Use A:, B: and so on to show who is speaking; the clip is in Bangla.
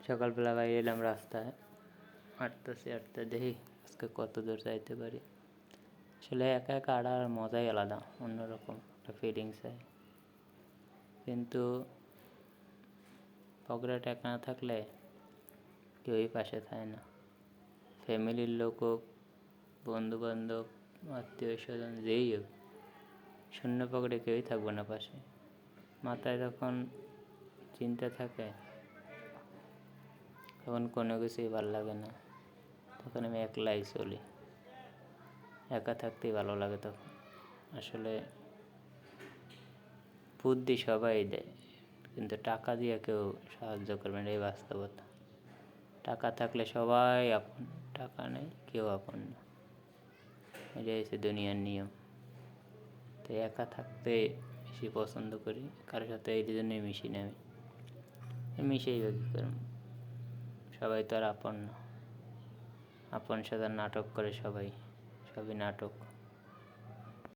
A: সকালবেলা বাইরে এলাম রাস্তায়, হাঁটতে দেখি আজকে কত দূর যাইতে পারি। আসলে একা একা হাঁটার মজাই আলাদা, অন্যরকম একটা ফিলিংস হয়। কিন্তু পকেটে টাকা না থাকলে কেউই পাশে থাকে না। ফ্যামিলির লোক হোক, বন্ধুবান্ধব, আত্মীয় স্বজন, যেই হোক, শূন্য পকেটে কেউই থাকবে না পাশে। মাথায় যখন চিন্তা থাকে তখন কোনো কিছুই ভালো লাগে না, তখন আমি একলাই চলি। একা থাকতেই ভালো লাগে তখন। আসলে বুদ্ধি সবাই দেয়, কিন্তু টাকা দিয়ে কেউ সাহায্য করবে না, এই বাস্তবতা। টাকা থাকলে সবাই আপন, টাকা নেই কেউ আপন না, এটাই হচ্ছে দুনিয়ার নিয়ম। তো একা থাকতে বেশি পছন্দ করি, কারোর সাথে এই জন্যই মিশি না। আমি মিশেই বা কী করব, সবাই তো আর আপন না। আপন সাথে নাটক করে সবাই, সবই নাটক।